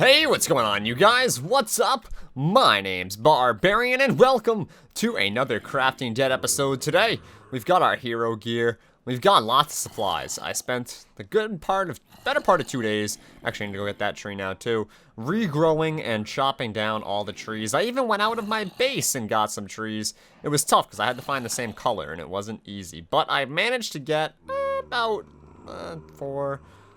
Hey, what's going on, you guys? What's up? My name's Barbarian, and welcome to another Crafting Dead episode. Today, we've got our hero gear. We've got lots of supplies. I spent the better part of 2 days, actually I need to go get that tree now too, regrowing and chopping down all the trees. I even went out of my base and got some trees. It was tough because I had to find the same color and it wasn't easy. But I managed to get about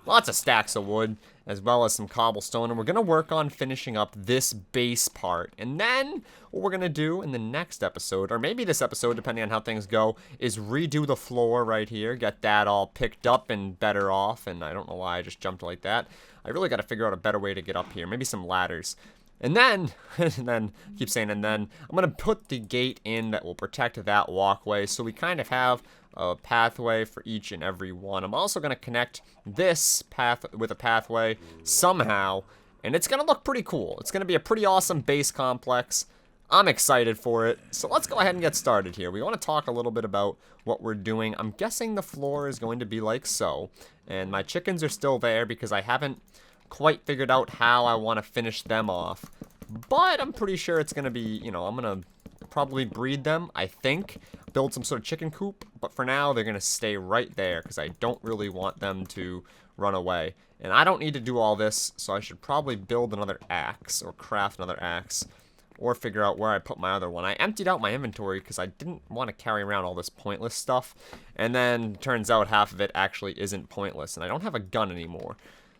lots of stacks of wood, as well as some cobblestone, and we're going to work on finishing up this base part. And then, what we're going to do in the next episode, or maybe this episode, depending on how things go, is redo the floor right here, get that all picked up and better off, and I don't know why I just jumped like that. I really got to figure out a better way to get up here, maybe some ladders. And then, I keep saying, and then, I'm going to put the gate in that will protect that walkway, so we kind of have a pathway for each and every one. I'm also going to connect this path with a pathway somehow, and it's going to look pretty cool. It's going to be a pretty awesome base complex. I'm excited for it. So let's go ahead and get started here. We want to talk a little bit about what we're doing. I'm guessing the floor is going to be like so, and my chickens are still there because I haven't quite figured out how I want to finish them off. But I'm pretty sure it's going to be, you know, I'm going to probably breed them, I think, build some sort of chicken coop, but for now they're going to stay right there because I don't really want them to run away. And I don't need to do all this, so I should probably build another axe or craft another axe or figure out where I put my other one. I emptied out my inventory because I didn't want to carry around all this pointless stuff, and then turns out half of it actually isn't pointless, and I don't have a gun anymore,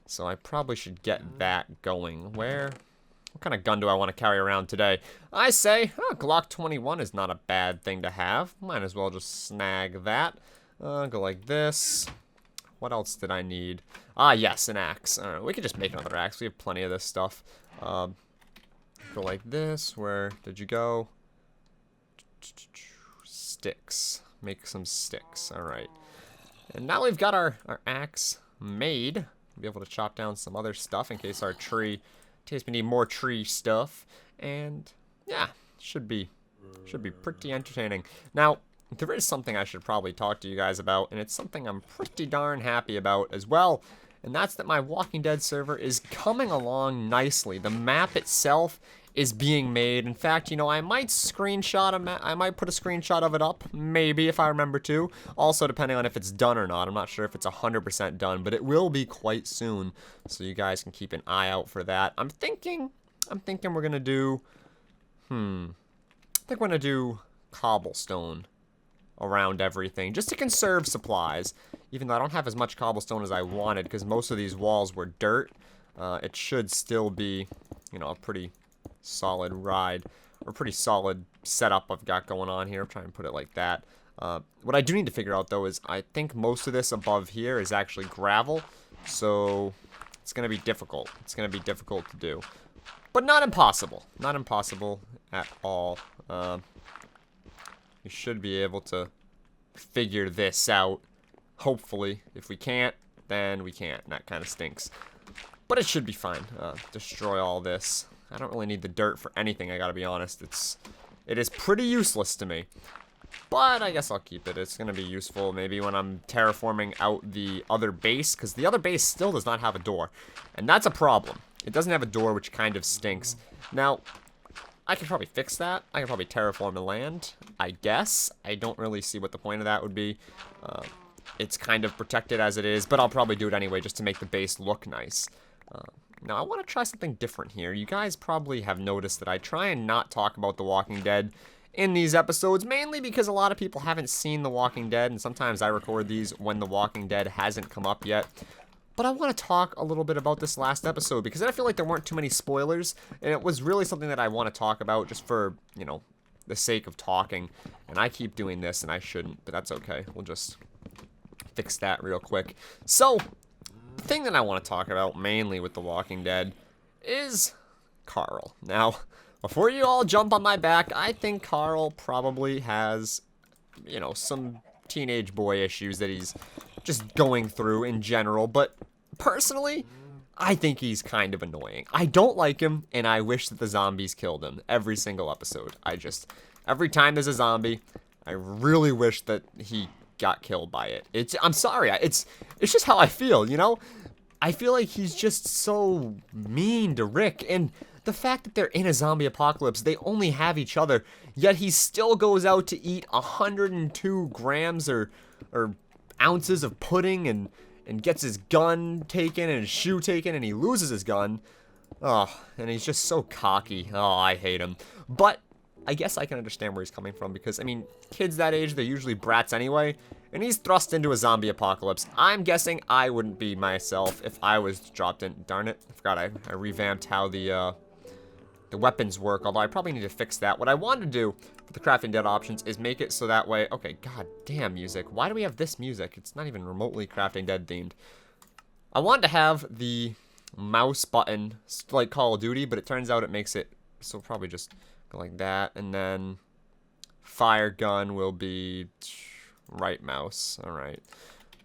so I probably should get that going. What kind of gun do I want to carry around today? I say, Glock 21 is not a bad thing to have. Might as well just snag that. Go like this. What else did I need? Ah, yes, an axe. We could just make another axe. We have plenty of this stuff. Go like this. Where did you go? Sticks. Make some sticks. All right. And now we've got our axe made. We'll be able to chop down some other stuff in case our tree... In case we need more tree stuff, and yeah, should be pretty entertaining. Now, there is something I should probably talk to you guys about, and it's something I'm pretty darn happy about as well, and that's that my Walking Dead server is coming along nicely. The map itself is being made. In fact, you know, I might screenshot a map. I might put a screenshot of it up, maybe, if I remember to. Also, depending on if it's done or not. I'm not sure if it's 100% done, but it will be quite soon, so you guys can keep an eye out for that. I'm thinking we're gonna do, I think we're gonna do cobblestone around everything, just to conserve supplies. Even though I don't have as much cobblestone as I wanted, because most of these walls were dirt, it should still be, you know, a pretty solid ride, or pretty solid setup I've got going on here. I'm trying to put it like that. What I do need to figure out, though, is I think most of this above here is actually gravel, so it's going to be difficult. It's going to be difficult to do, but not impossible. Not impossible at all. We should be able to figure this out, hopefully. If we can't, then we can't, and that kind of stinks. But it should be fine. Destroy all this. I don't really need the dirt for anything, I gotta be honest. It is pretty useless to me. But I guess I'll keep it. It's gonna be useful maybe when I'm terraforming out the other base, because the other base still does not have a door. And that's a problem. It doesn't have a door, which kind of stinks. Now, I could probably fix that. I could probably terraform the land, I guess. I don't really see what the point of that would be. It's kind of protected as it is, but I'll probably do it anyway just to make the base look nice. Now, I want to try something different here. You guys probably have noticed that I try and not talk about The Walking Dead in these episodes, mainly because a lot of people haven't seen The Walking Dead, and sometimes I record these when The Walking Dead hasn't come up yet. But I want to talk a little bit about this last episode, because I feel like there weren't too many spoilers, and it was really something that I want to talk about just for, you know, the sake of talking. And I keep doing this, and I shouldn't, but that's okay. We'll just fix that real quick. So, the thing that I want to talk about mainly with The Walking Dead is Carl. Now, before you all jump on my back, I think Carl probably has, you know, some teenage boy issues that he's just going through in general, but personally, I think he's kind of annoying. I don't like him, and I wish that the zombies killed him every single episode. Every time there's a zombie, I really wish that he got killed by it. I'm sorry, it's just how I feel, you know? I feel like he's just so mean to Rick, and the fact that they're in a zombie apocalypse, they only have each other, yet he still goes out to eat 102 grams or ounces of pudding and gets his gun taken and his shoe taken, and he loses his gun. Oh, and he's just so cocky. Oh, I hate him. But I guess I can understand where he's coming from because, I mean, kids that age, they're usually brats anyway, and he's thrust into a zombie apocalypse. I'm guessing I wouldn't be myself if I was dropped in. Darn it, I forgot I revamped how the weapons work, although I probably need to fix that. What I want to do for the crafting dead options is make it so that way, okay, god damn music. Why do we have this music? It's not even remotely crafting dead themed. I want to have the mouse button like Call of Duty, but it turns out it makes it, so probably just go like that, and then fire gun will be right mouse. All right,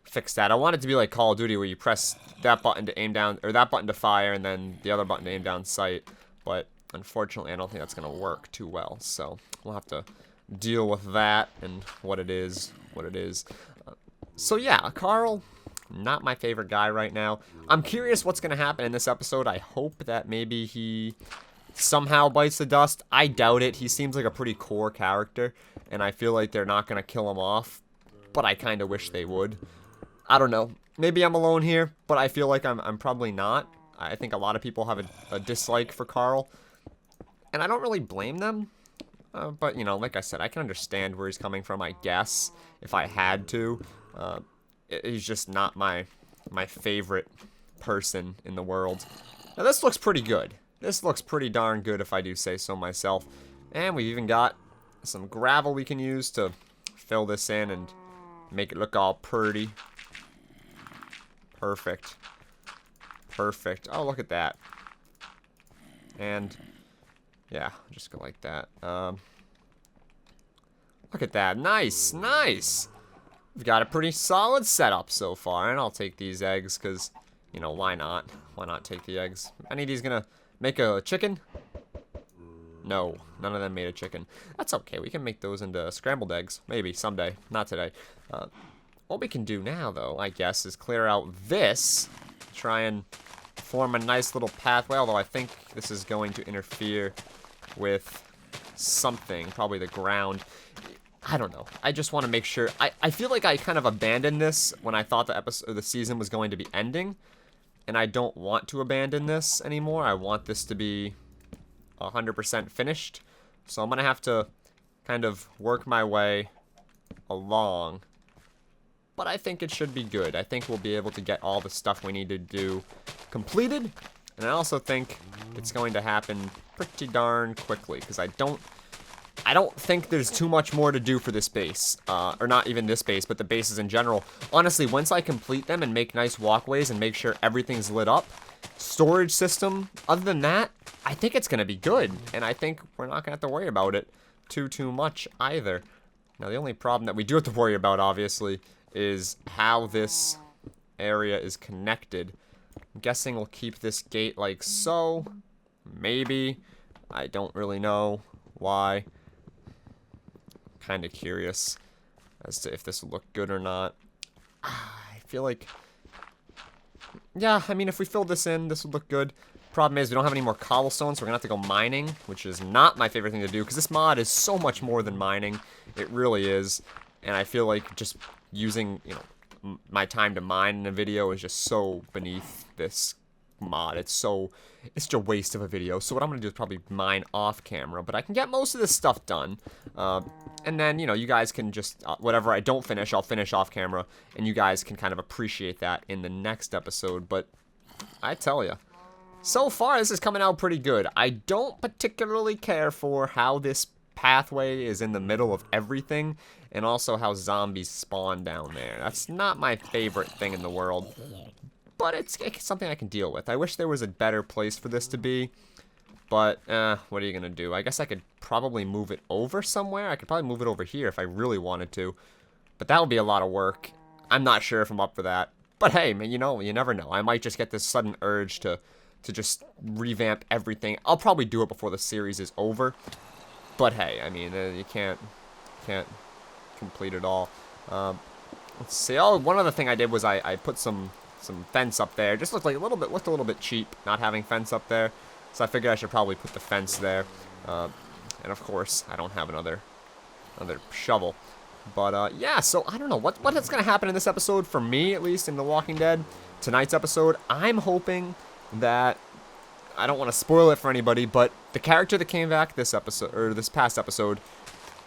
fix that. I want it to be like Call of Duty where you press that button to aim down, or that button to fire, and then the other button to aim down sight, but unfortunately I don't think that's gonna work too well, so we'll have to deal with that and what it is. So yeah, Carl, not my favorite guy right now. I'm curious what's gonna happen in this episode. I hope that maybe he somehow bites the dust. I doubt it. He seems like a pretty core character, and I feel like they're not gonna kill him off, but I kind of wish they would. I don't know. Maybe I'm alone here, but I feel like I'm probably not. I think a lot of people have a dislike for Carl, and I don't really blame them. But, you know, like I said, I can understand where he's coming from, I guess, if I had to. He's just not my favorite person in the world. Now, this looks pretty good. This looks pretty darn good, if I do say so myself. And we've even got some gravel we can use to fill this in and make it look all pretty. Perfect. Perfect. Oh, look at that. And yeah, just go like that. Look at that. Nice, nice. We've got a pretty solid setup so far, and I'll take these eggs because, you know, why not? Why not take the eggs? Any of these gonna make a chicken? No, none of them made a chicken. That's okay. We can make those into scrambled eggs. Maybe someday. Not today. What we can do now, though, I guess, is clear out this. Try and form a nice little pathway, although I think this is going to interfere with something, probably the ground. I don't know. I just want to make sure. I feel like I kind of abandoned this when I thought the season was going to be ending, and I don't want to abandon this anymore. I want this to be 100% finished, so I'm gonna have to kind of work my way along, but I think it should be good. I think we'll be able to get all the stuff we need to do completed, and I also think it's going to happen pretty darn quickly, because I don't think there's too much more to do for this base, or not even this base, but the bases in general. Honestly, once I complete them and make nice walkways and make sure everything's lit up, storage system, other than that, I think it's going to be good, and I think we're not going to have to worry about it too much either. Now, the only problem that we do have to worry about, obviously, is how this area is connected. I'm guessing we'll keep this gate like so. Maybe. I don't really know why. Kind of curious as to if this will look good or not. I feel like, yeah, I mean, if we fill this in, this would look good. Problem is, we don't have any more cobblestone, so we're gonna have to go mining, which is not my favorite thing to do, because this mod is so much more than mining. It really is, and I feel like just using, you know, my time to mine in a video is just so beneath this mod. It's just a waste of a video. So what I'm gonna do is probably mine off camera, but I can get most of this stuff done, and then, you know, you guys can just whatever I don't finish, I'll finish off camera, and you guys can kind of appreciate that in the next episode. But I tell you, so far this is coming out pretty good. I don't particularly care for how this pathway is in the middle of everything, and also how zombies spawn down there. That's not my favorite thing in the world, but it's something I can deal with. I wish there was a better place for this to be, but what are you gonna do? I guess I could probably move it over somewhere. I could probably move it over here if I really wanted to, but that would be a lot of work. I'm not sure if I'm up for that, but hey, man, you know, you never know. I might just get this sudden urge to just revamp everything. I'll probably do it before the series is over, but hey, I mean, you can't complete it all. Let's see. Oh, one other thing I did was I put some some fence up there. Just looked a little bit cheap not having fence up there. So I figured I should probably put the fence there. And of course, I don't have another shovel. But yeah, so I don't know what is going to happen in this episode for me, at least in The Walking Dead. Tonight's episode, I'm hoping that, I don't want to spoil it for anybody, but the character that came back this episode, or this past episode,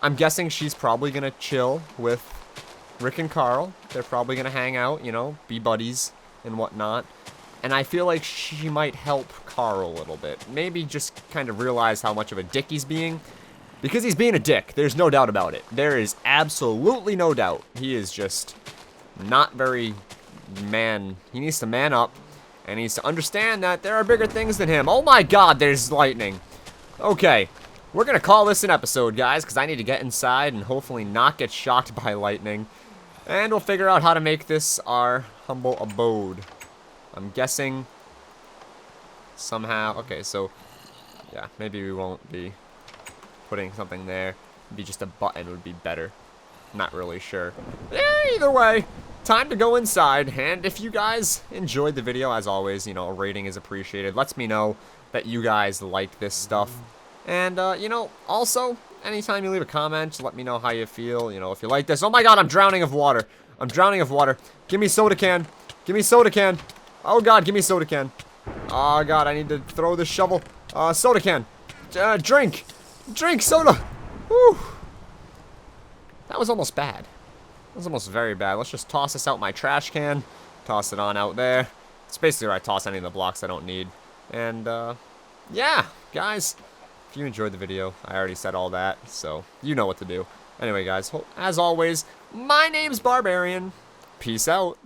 I'm guessing she's probably going to chill with Rick and Carl. They're probably going to hang out, you know, be buddies and whatnot. And I feel like she might help Carl a little bit. Maybe just kind of realize how much of a dick he's being. Because he's being a dick. There's no doubt about it. There is absolutely no doubt. He is just not very man. He needs to man up. And he needs to understand that there are bigger things than him. Oh my god, there's lightning. Okay. We're going to call this an episode, guys. Because I need to get inside and hopefully not get shocked by lightning. And we'll figure out how to make this our humble abode. I'm guessing somehow. Okay, so yeah, maybe we won't be putting something there. Maybe just a button would be better. Not really sure. Yeah, either way, time to go inside. And if you guys enjoyed the video, as always, you know, a rating is appreciated. Lets me know that you guys like this stuff. And, you know, also, anytime you leave a comment, let me know how you feel. You know, if you like this. Oh my god, I'm drowning of water. I'm drowning of water. Give me soda can. Give me soda can. Oh god, give me soda can. Oh god, I need to throw this shovel. Soda can. Drink. Drink soda. Whew. That was almost bad. That was almost very bad. Let's just toss this out my trash can. Toss it on out there. It's basically where I toss any of the blocks I don't need. And, yeah, guys. If you enjoyed the video, I already said all that, so you know what to do. Anyway, guys, as always, my name's Barbarian. Peace out.